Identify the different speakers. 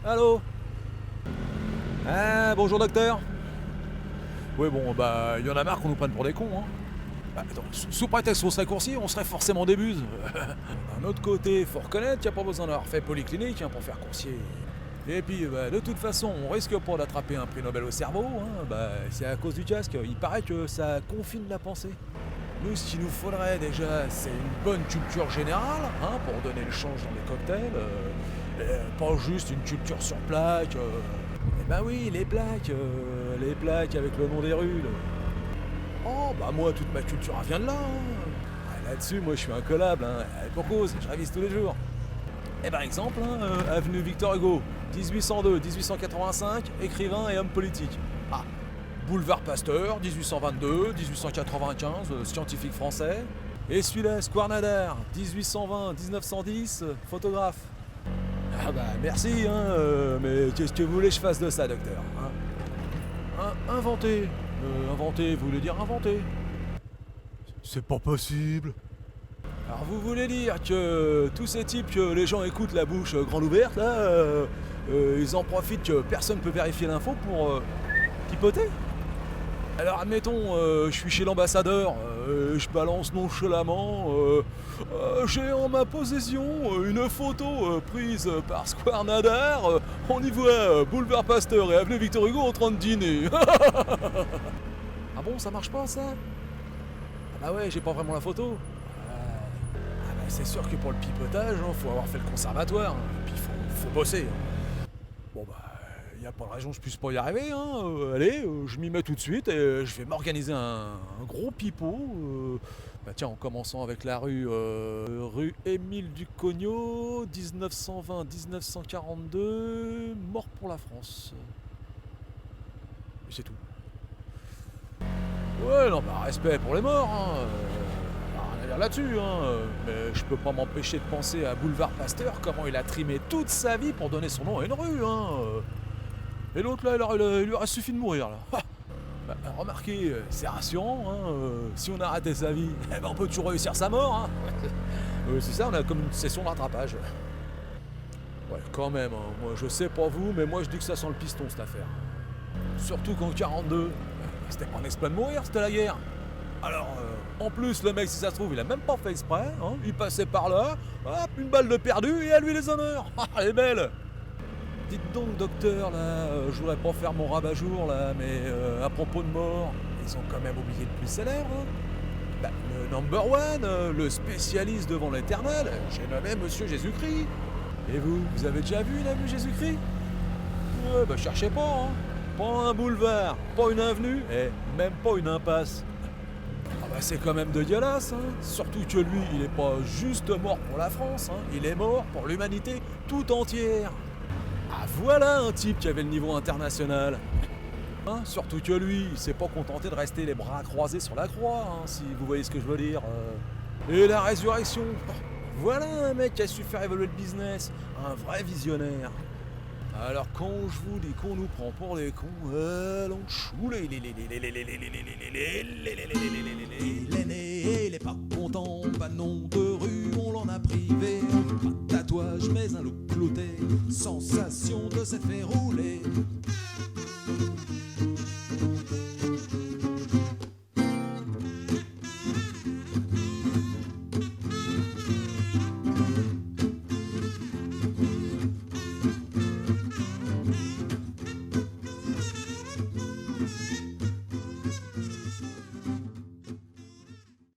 Speaker 1: Allô? Ah, bonjour docteur. Oui, bon, bah, il y en a marre qu'on nous prenne pour des cons, hein. Bah, attends, sous prétexte qu'on serait coursier, on serait forcément des buses. D'un autre côté, faut reconnaître qu'il n'y a pas besoin d'avoir fait polyclinique hein, pour faire coursier. Et puis, bah, de toute façon, on risque pas d'attraper un prix Nobel au cerveau, hein, bah, c'est à cause du casque. Il paraît que ça confine la pensée. Nous, ce qu'il nous faudrait déjà, c'est une bonne culture générale, hein, pour donner le change dans les cocktails. Pas juste une culture sur plaque. Eh ben oui, les plaques avec le nom des rues. Là. Oh, bah moi, toute ma culture elle vient de là. Hein. Ah, là-dessus, moi, je suis incollable, hein. Pour cause, je révise tous les jours. Et par exemple, hein, avenue Victor Hugo, 1802-1885, écrivain et homme politique. Ah, boulevard Pasteur, 1822-1895, scientifique français. Et celui-là, Square Nadar, 1820-1910, photographe. Ah bah merci, hein, mais qu'est-ce que vous voulez que je fasse de ça, docteur hein? Inventer. Inventer, vous voulez dire inventer? C'est pas possible. Alors vous voulez dire que tous ces types que les gens écoutent la bouche grande ouverte, là, ils en profitent que personne peut vérifier l'info pour pipoter? Alors admettons, je suis chez l'ambassadeur, je balance nonchalamment, j'ai en ma possession une photo prise par Square Nadar, on y voit boulevard Pasteur et avenue Victor Hugo en train de dîner. Ah bon, ça marche pas ça? Ah bah ouais, j'ai pas vraiment la photo. Ah bah c'est sûr que pour le pipotage, hein, faut avoir fait le conservatoire, hein, et puis faut bosser. Hein. Bon bah, y a pas de raison que je puisse pas y arriver, hein. Allez, je m'y mets tout de suite et je vais m'organiser un gros pipeau. Bah tiens, en commençant avec la rue Émile Ducogneau, 1920-1942, mort pour la France. Et c'est tout. Ouais, non, bah respect pour les morts, hein. Rien à dire là-dessus, hein. Mais je peux pas m'empêcher de penser à Boulevard Pasteur, comment il a trimé toute sa vie pour donner son nom à une rue, hein. Et l'autre là, il lui aurait suffi de mourir, là. Bah, remarquez, c'est rassurant, hein. Si on a raté sa vie, eh ben on peut toujours réussir sa mort, hein. C'est ça, on a comme une session de rattrapage. Ouais, quand même, hein. Moi je sais pas vous, mais moi je dis que ça sent le piston cette affaire. Surtout qu'en 42, c'était pas un exploit de mourir, c'était la guerre. Alors, en plus, le mec, si ça se trouve, il a même pas fait exprès, hein. Il passait par là, hop, une balle de perdu, et à lui les honneurs. Ah, elle est belle. Dites donc, docteur, là, je voudrais pas faire mon rabat-jour, là, mais à propos de mort, ils ont quand même oublié le plus célèbre, hein. Bah, le number one, le spécialiste devant l'éternel, j'ai nommé Monsieur Jésus-Christ. Et vous avez déjà vu une avenue Jésus-Christ? Ouais, bah cherchez pas, hein. Pas un boulevard, pas une avenue, et même pas une impasse. Ah bah c'est quand même dégueulasse, hein. Surtout que lui, il est pas juste mort pour la France, hein. Il est mort pour l'humanité tout entière. Ah voilà un type qui avait le niveau international. Hein, surtout que lui, il s'est pas contenté de rester les bras croisés sur la croix, hein, si vous voyez ce que je veux dire. Et la résurrection. Voilà un mec qui a su faire évoluer le business, un vrai visionnaire. Alors quand je vous dis qu'on nous prend pour des cons, allons chouler.